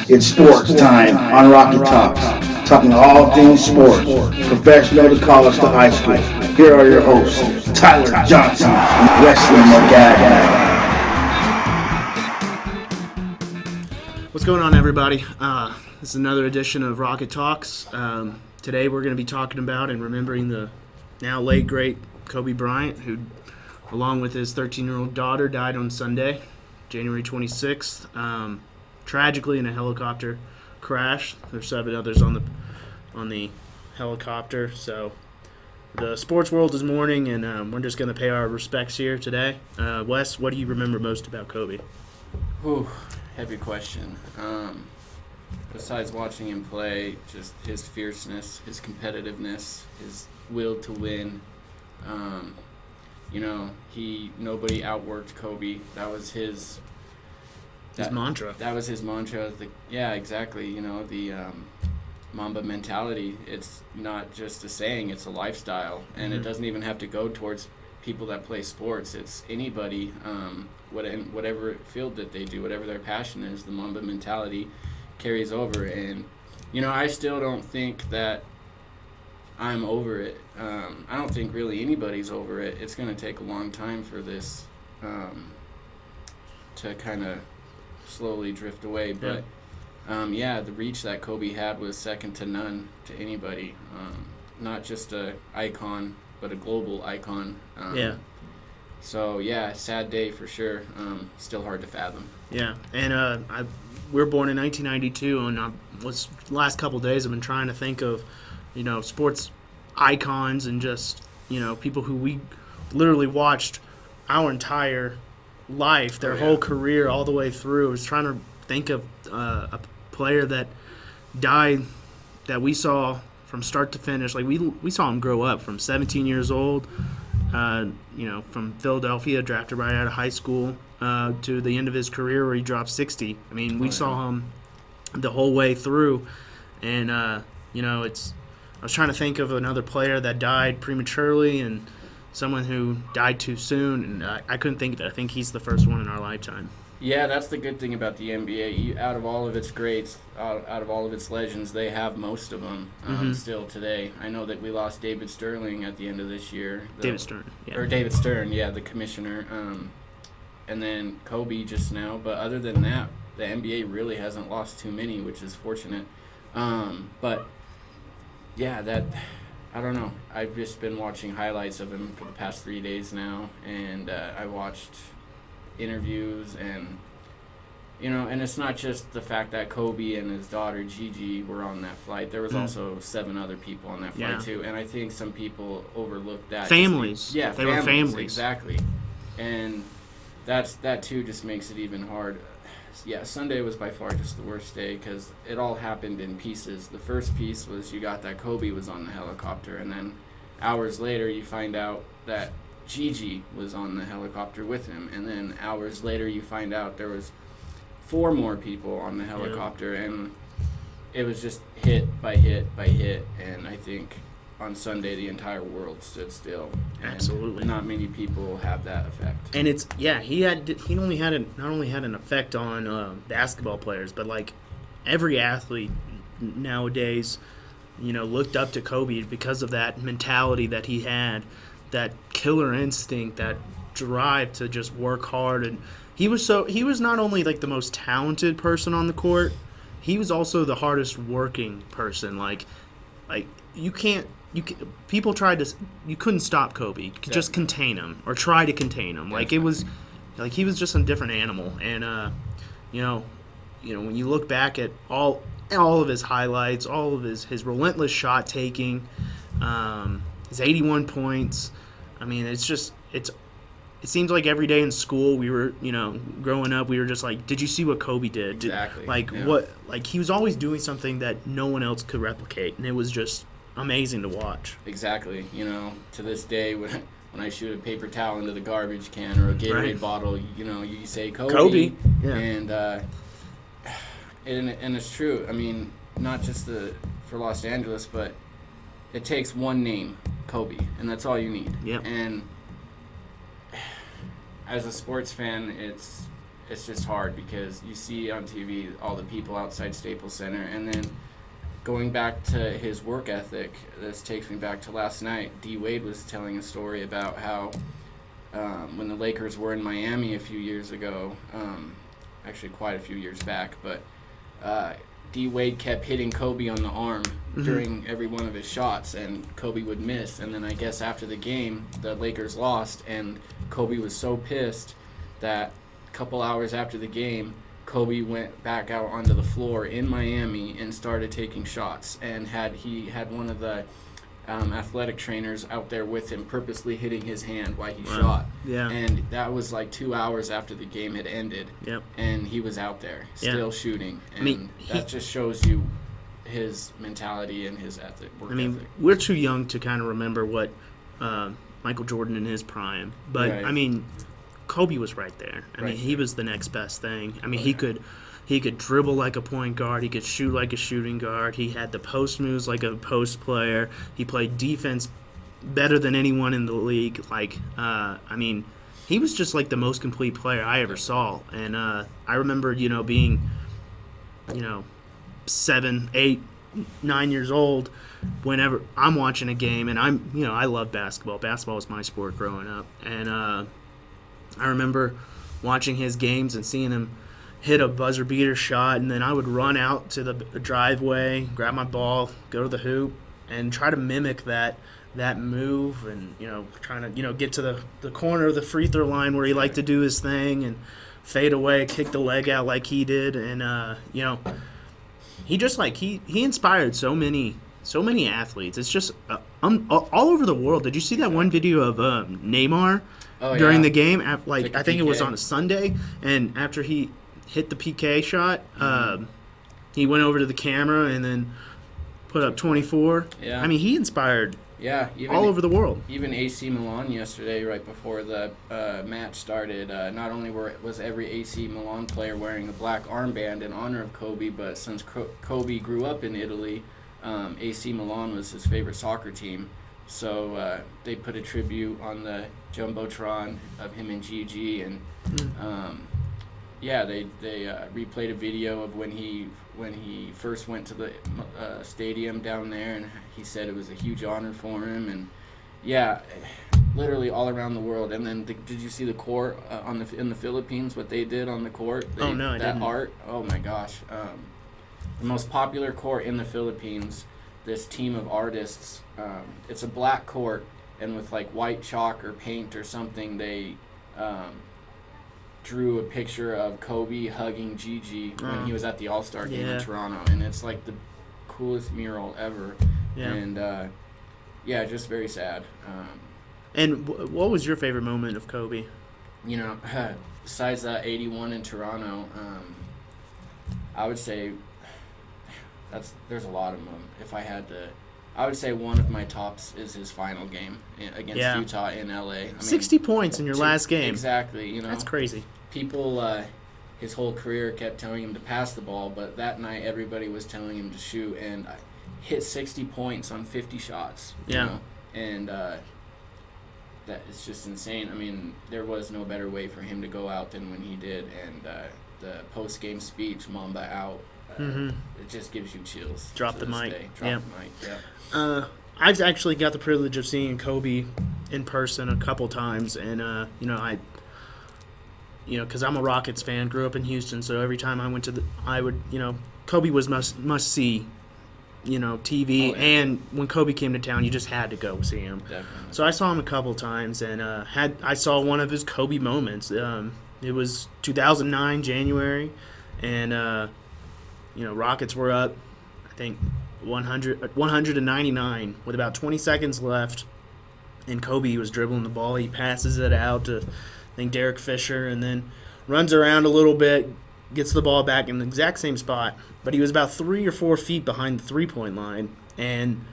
It's sports time on Rocky Talks, talking all things sports, professional to college to high school. Here are your hosts, Tyler Johnson and Wesley Magagna. What's going on, everybody? This is another edition of Rocket Talks. Today we're going to be talking about and remembering the now late, great Kobe Bryant, who, along with his 13-year-old daughter, died on Sunday, January 26th. Tragically in a helicopter crash. There's 7 others on the helicopter. So the sports world is mourning, and we're just going to pay our respects here today. Wes, what do you remember most about Kobe? Ooh, heavy question. Besides watching him play, just his fierceness, his competitiveness, his will to win. Nobody outworked Kobe. That was his mantra. That was his mantra. Exactly. The Mamba mentality. It's not just a saying; it's a lifestyle, and it doesn't even have to go towards people that play sports. It's anybody, whatever field that they do, whatever their passion is. The Mamba mentality carries over, and I still don't think that I'm over it. I don't think really anybody's over it. It's going to take a long time for this to kind of slowly drift away, but the reach that Kobe had was second to none to anybody. Not just a icon, but a global icon. So sad day for sure. Still hard to fathom. Yeah, and we were born in 1992, and last couple days I've been trying to think of, sports icons and just people who we literally watched our entire life, their whole career, all the way through. I was trying to think of a player that died that we saw from start to finish. Like we saw him grow up from 17 years old, from Philadelphia, drafted right out of high school, to the end of his career where he dropped 60. I mean, we saw him the whole way through, and I was trying to think of another player that died prematurely and someone who died too soon, and I couldn't think of it. I think he's the first one in our lifetime. Yeah, that's the good thing about the NBA. Out of all of its greats, out of all of its legends, they have most of them still today. I know that we lost David Sterling at the end of this year. David Stern, the commissioner. And then Kobe just now. But other than that, the NBA really hasn't lost too many, which is fortunate. I don't know. I've just been watching highlights of him for the past 3 days now, and I watched interviews, and and it's not just the fact that Kobe and his daughter Gigi were on that flight. There was also 7 other people on that flight too, and I think some people overlooked that. Families. They were families. Exactly, and that too just makes it even hard. Yeah, Sunday was by far just the worst day because it all happened in pieces. The first piece was you got that Kobe was on the helicopter, and then hours later you find out that Gigi was on the helicopter with him, and then hours later you find out there was 4 more people on the helicopter, and it was just hit by hit by hit, and I think on Sunday the entire world stood still. Absolutely. Not many people have that effect. And he not only had an effect on basketball players, but like every athlete nowadays, looked up to Kobe because of that mentality that he had, that killer instinct, that drive to just work hard. And he was not only like the most talented person on the court, he was also the hardest working person. Like people tried to. You couldn't stop Kobe. You could just contain him or try to contain him. Like it was, like he was just a different animal. And when you look back at all of his highlights, all of his relentless shot taking, his 81 points. I mean, it seems like every day in school we were, growing up, we were just like, did you see what Kobe did? Exactly. He was always doing something that no one else could replicate, and it was just amazing to watch. Exactly. To this day, when I shoot a paper towel into the garbage can or a Gatorade bottle, you say Kobe. Yeah. And it's true. I mean, not just for Los Angeles, but it takes one name, Kobe, and that's all you need. Yep. And as a sports fan, it's just hard because you see on TV all the people outside Staples Center, and then going back to his work ethic, this takes me back to last night. D. Wade was telling a story about how when the Lakers were in Miami a few years ago, actually quite a few years back, but D. Wade kept hitting Kobe on the arm during every one of his shots, and Kobe would miss. And then I guess after the game, the Lakers lost, and Kobe was so pissed that a couple hours after the game, Kobe went back out onto the floor in Miami and started taking shots, and he had one of the athletic trainers out there with him, purposely hitting his hand while he shot. Yeah. And that was like 2 hours after the game had ended. Yep. And he was out there still shooting. And that just shows you his mentality and his work ethic. We're too young to kind of remember what Michael Jordan in his prime. But, Right. Kobe was right there. He was the next best thing. He could dribble like a point guard. He could shoot like a shooting guard. He had the post moves like a post player. He played defense better than anyone in the league. He was just like the most complete player I ever saw. And I remember, being, 7, 8, 9 years old whenever I'm watching a game, and I love basketball. Basketball was my sport growing up. And I remember watching his games and seeing him hit a buzzer beater shot, and then I would run out to the driveway, grab my ball, go to the hoop, and try to mimic that move, and trying to get to the corner of the free throw line where he liked to do his thing and fade away, kick the leg out like he did, and he just he inspired so many athletes. It's just all over the world. Did you see that one video of Neymar during the game? I think it was on a Sunday, and after he hit the PK shot, he went over to the camera and then put up 24. Yeah. He inspired even all over the world. Even AC Milan yesterday, right before the match started, not only was every AC Milan player wearing a black armband in honor of Kobe, but since Kobe grew up in Italy, AC Milan was his favorite soccer team. So they put a tribute on the Jumbotron of him and Gigi, and they replayed a video of when he first went to the stadium down there, and he said it was a huge honor for him, and literally all around the world. And then did you see the court in the Philippines? What they did on the court? I didn't. That art. Oh my gosh, the most popular court in the Philippines. This team of artists. It's a black court, and with like white chalk or paint or something, they drew a picture of Kobe hugging Gigi when he was at the All-Star game in Toronto, and it's like the coolest mural ever. Yeah. And just very sad. And what was your favorite moment of Kobe? Besides that 81 in Toronto, I would say there's a lot of them. If I had to, I would say one of my tops is his final game against Utah in LA. 60 points in your last game. Exactly. That's crazy. People, his whole career kept telling him to pass the ball, but that night everybody was telling him to shoot, and hit 60 points on 50 shots. You know? And that it's just insane. There was no better way for him to go out than when he did, and the post-game speech, Mamba out. It just gives you chills. Drop the mic. The mic. Yeah. I've actually got the privilege of seeing Kobe in person a couple times, and because I'm a Rockets fan, grew up in Houston, so every time I went Kobe was must see, TV, and when Kobe came to town, you just had to go see him. Definitely. So I saw him a couple times, and I saw one of his Kobe moments. It was 2009 January, and Rockets were up, I think 199 with about 20 seconds left, and Kobe was dribbling the ball. He passes it out to, I think, Derek Fisher, and then runs around a little bit, gets the ball back in the exact same spot, but he was about 3 or 4 feet behind the three-point line, and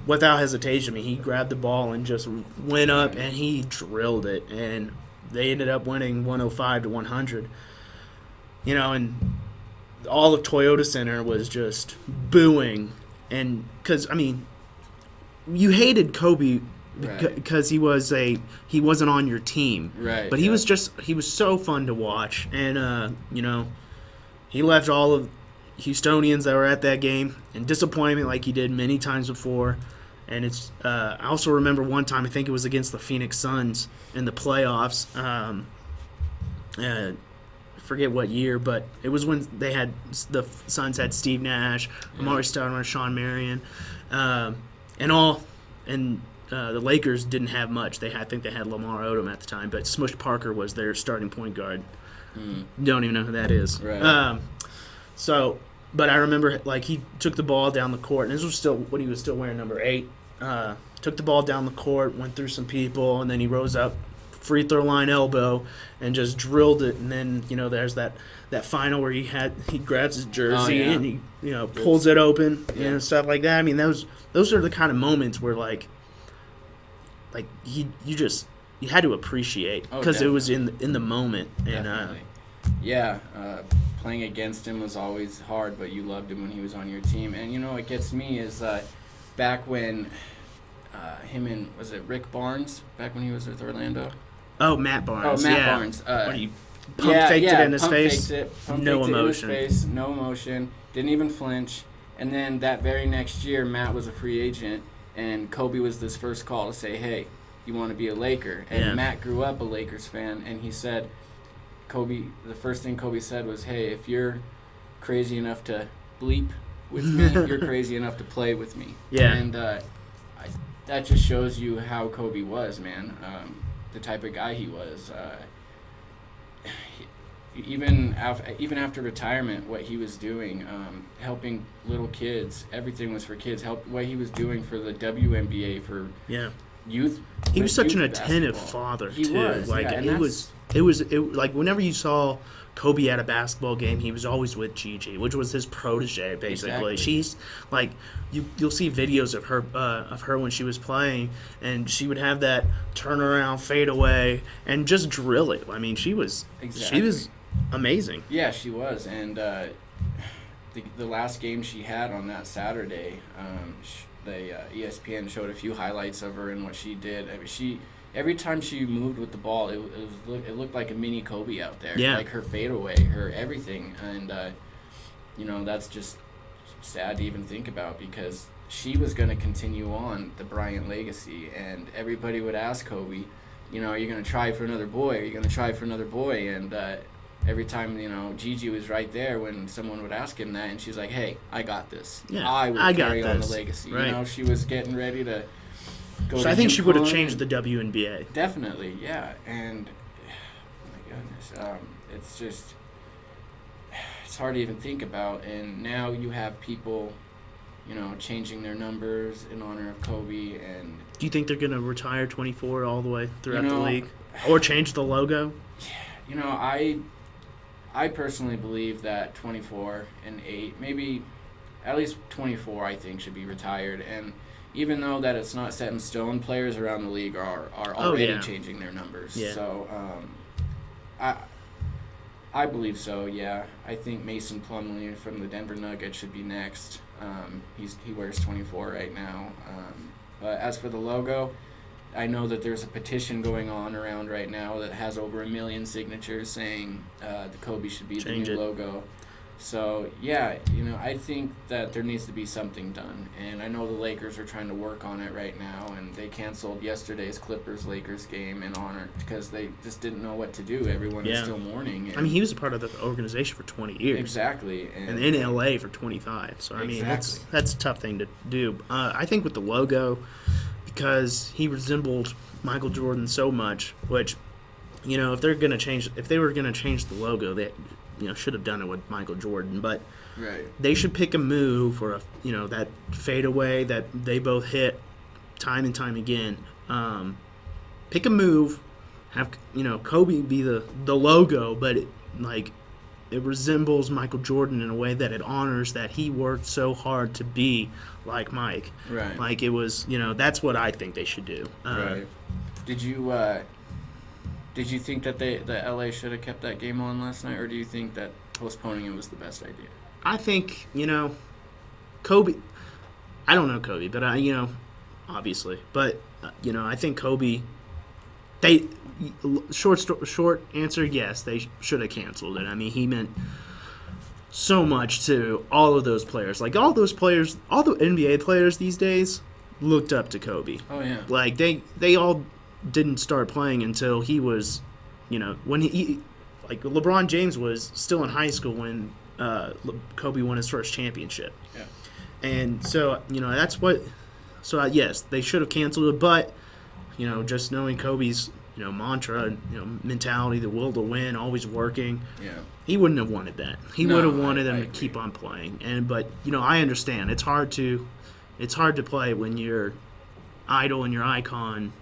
without hesitation, he grabbed the ball and just went up, and he drilled it, and they ended up winning 105-100. And all of Toyota Center was just booing, and because you hated Kobe Right. because he wasn't on your team. Right. But he was so fun to watch, and he left all of Houstonians that were at that game in disappointment, like he did many times before. And it's I also remember one time, I think it was against the Phoenix Suns in the playoffs. Forget what year, but it was when the Suns had Steve Nash, Amari Stoudemire, Sean Marion, and the Lakers didn't have much. I think they had Lamar Odom at the time, but Smush Parker was their starting point guard. Don't even know who that is. Right. But I remember, like, he took the ball down the court, and this was still when he was still wearing number 8. Took the ball down the court, went through some people, and then he rose up, free throw line elbow, and just drilled it. And then, there's that final where he grabs his jersey and he pulls it open and stuff like that. I mean, those are the kind of moments where like you had to appreciate because it was in the moment. Definitely. Playing against him was always hard, but you loved him when he was on your team. And what gets me is back when him and, was it Rick Barnes, back when he was with Orlando? Oh, Matt Barnes. Barnes. When he faked it in his face. No emotion. No emotion. Didn't even flinch. And then that very next year, Matt was a free agent, and Kobe was this first call to say, hey, you want to be a Laker? And Matt grew up a Lakers fan, and he said, the first thing Kobe said was, hey, if you're crazy enough to bleep with me, you're crazy enough to play with me. Yeah. And that just shows you how Kobe was, man. The type of guy he was. Even after retirement, what he was doing, helping little kids, everything was for kids. What he was doing for the WNBA, for youth. He was such an attentive basketball. father He too. was, like it was like whenever you saw Kobe at a basketball game, he was always with Gigi, which was his protege basically. Exactly. She's like you'll see videos of her when she was playing, and she would have that turnaround fadeaway and just drill it. I mean, she was amazing. Yeah, she was, and the last game she had on that Saturday, ESPN showed a few highlights of her and what she did. I mean, every time she moved with the ball, it looked like a mini Kobe out there. Yeah. Like her fadeaway, her everything, and that's just sad to even think about, because she was going to continue on the Bryant legacy, and everybody would ask Kobe, are you going to try for another boy? Are you going to try for another boy? And every time, Gigi was right there when someone would ask him that, and she's like, hey, I got this. Yeah, I will carry on the this. legacy. Right. She was getting ready to go So to I think she would have UConn. changed the WNBA. Definitely, yeah. And, oh my goodness, it's just, it's hard to even think about. And now you have people, changing their numbers in honor of Kobe. And Do you think they're going to retire 24 all the way throughout the league? Or change the logo? I personally believe that 24 and 8, maybe at least 24, I think, should be retired. And even though that it's not set in stone, players around the league are already changing their numbers. Yeah. So I believe so, yeah. I think Mason Plumlee from the Denver Nuggets should be next. He wears 24 right now. But as for the logo, I know that there's a petition going on around right now that has over 1 million signatures saying the Kobe should be Change the new it. logo. So, yeah, I think that there needs to be something done. And I know the Lakers are trying to work on it right now, and they canceled yesterday's Clippers-Lakers game in honor because they just didn't know what to do. Everyone is still mourning. I mean, he was a part of the organization for 20 years. Exactly. And in LA for 25. So, I mean, that's a tough thing to do. I think with the logo, because he resembled Michael Jordan so much, which, if they were going to change the logo, they should have done it with Michael Jordan, but they should pick a move for that fadeaway that they both hit time and time again. Pick a move, have Kobe be the logo, but it resembles Michael Jordan in a way that it honors that he worked so hard to be like Mike. Right. Like it was, that's what I think they should do. Right. Did you think that the LA should have kept that game on last night, or do you think that postponing it was the best idea? I think, Kobe, I don't know Kobe, but obviously. But I think Kobe. They short answer, yes, they should have canceled it. I mean, he meant so much to all of those players. Like all those players, all the NBA players these days looked up to Kobe. Oh yeah. Like they all didn't start playing until he was, when he like LeBron James was still in high school when Kobe won his first championship. Yeah. And so, that's what. So yes, they should have canceled it, but just knowing Kobe's mantra, mentality, the will to win, always working. Yeah. He wouldn't have wanted that. He would have wanted them to agree. keep on playing. But I understand it's hard to play when your idol and your icon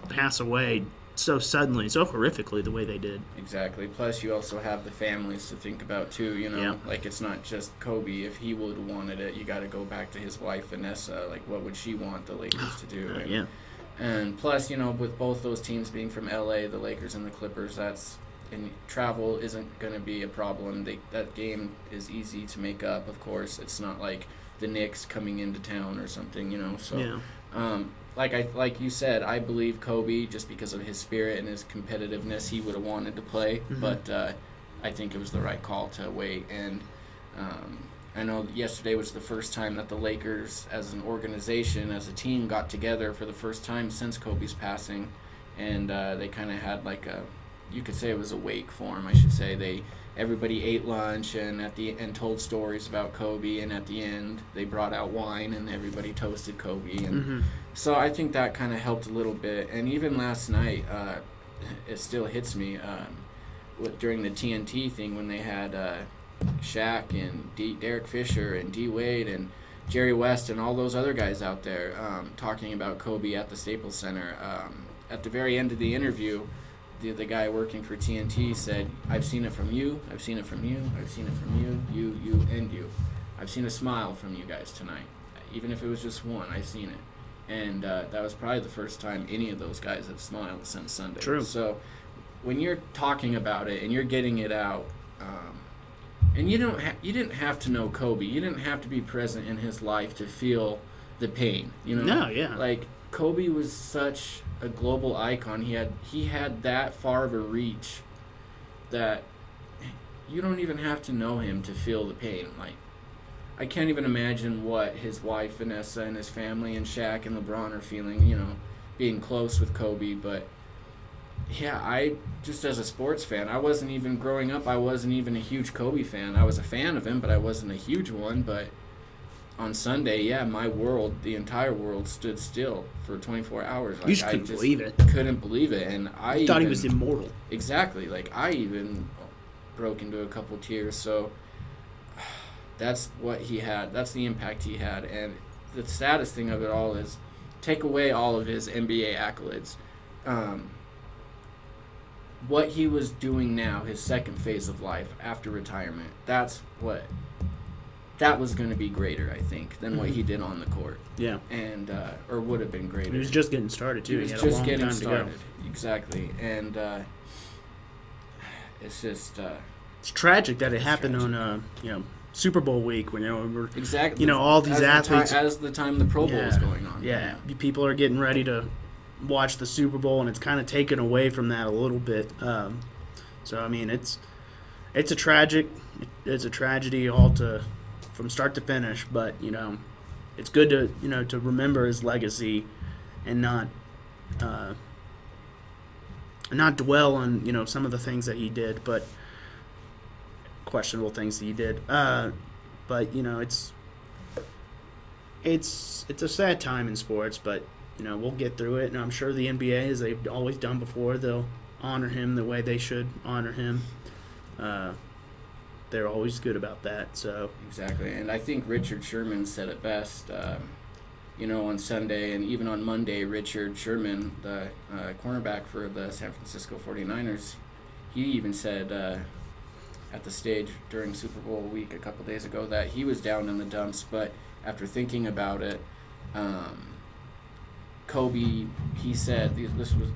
pass away so suddenly, so horrifically the way they did. Exactly. Plus, you also have the families to think about too. Yeah. Like it's not just Kobe. If he would have wanted it, you got to go back to his wife Vanessa. Like, what would she want the Lakers to do? Yeah. And plus, with both those teams being from LA, the Lakers and the Clippers, and travel isn't going to be a problem. That game is easy to make up. Of course, it's not like the Knicks coming into town or something. So. Yeah. Like you said, I believe Kobe, just because of his spirit and his competitiveness, he would have wanted to play. Mm-hmm. But I think it was the right call to wait. And I know yesterday was the first time that the Lakers, as an organization, as a team, got together for the first time since Kobe's passing. And they kind of had you could say it was a wake for him, I should say. Everybody ate lunch and told stories about Kobe, and at the end they brought out wine and everybody toasted Kobe, and so I think that kind of helped a little bit. And even last night, it still hits me during the TNT thing when they had Shaq and Derek Fisher and D Wade and Jerry West and all those other guys out there talking about Kobe at the Staples Center. At the very end of the interview, the guy working for TNT said, "I've seen it from you, I've seen it from you, I've seen it from you, you, and you. I've seen a smile from you guys tonight. Even if it was just one, I've seen it." And that was probably the first time any of those guys have smiled since Sunday. True. So when you're talking about it and you're getting it out, and you didn't have to know Kobe, you didn't have to be present in his life to feel the pain. No, yeah. Like Kobe was such a global icon. He had that far of a reach that you don't even have to know him to feel the pain. Like, I can't even imagine what his wife Vanessa and his family and Shaq and LeBron are feeling, being close with Kobe. But yeah, I just, as a sports fan, I wasn't even growing up, I wasn't even a huge Kobe fan. I was a fan of him, but I wasn't a huge one. But on Sunday, my world, the entire world, stood still for 24 hours. Like, You just couldn't believe it. Couldn't believe it, and I thought he was immortal. Exactly. Like, I even broke into a couple tears. So that's what he had. That's the impact he had. And the saddest thing of it all is, take away all of his NBA accolades. What he was doing now, his second phase of life after retirement, that was going to be greater, I think, than what he did on the court. Yeah. And or would have been greater. He was just getting started, too. He was had just a long getting time started. to go. Exactly. And it's just... it's tragic that it happened on, Super Bowl week when, we're, exactly. all these athletes... As the time the Pro Bowl is going on. Yeah. People are getting ready to watch the Super Bowl, and it's kind of taken away from that a little bit. So, I mean, it's a tragedy from start to finish, but it's good to to remember his legacy and not dwell on some of the things that he did, but questionable things that he did. But it's a sad time in sports, but we'll get through it, and I'm sure the NBA, as they've always done before, they'll honor him the way they should honor him. They're always good about that. So exactly, and I think Richard Sherman said it best. On Sunday and even on Monday, Richard Sherman, the cornerback for the San Francisco 49ers, he even said at the stage during Super Bowl week a couple days ago that he was down in the dumps, but after thinking about it, Kobe, he said,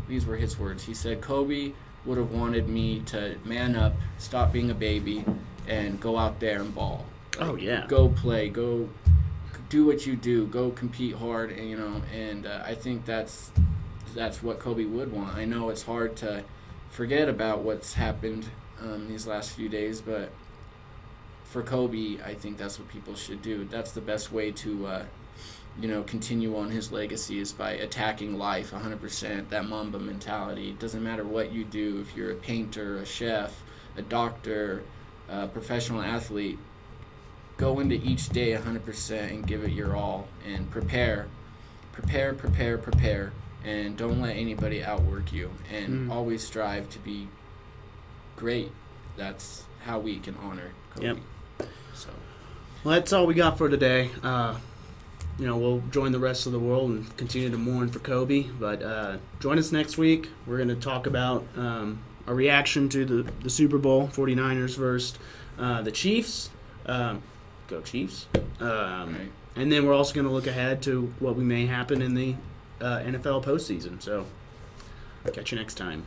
these were his words. He said, "Kobe would have wanted me to man up, stop being a baby, and go out there and ball. Oh, yeah. Go play, go do what you do, go compete hard, and I think that's what Kobe would want. I know it's hard to forget about what's happened these last few days, but for Kobe, I think that's what people should do. That's the best way to continue on his legacy, is by attacking life 100%, that Mamba mentality. It doesn't matter what you do, if you're a painter, a chef, a doctor, a professional athlete, go into each day 100% and give it your all, and prepare, and don't let anybody outwork you, and always strive to be great. That's how we can honor Kobe. Yep. So, well, that's all we got for today. We'll join the rest of the world and continue to mourn for Kobe. But join us next week. We're going to talk about a reaction to the Super Bowl, 49ers versus the Chiefs. Go Chiefs. right. And then we're also going to look ahead to what we may happen in the NFL postseason. So catch you next time.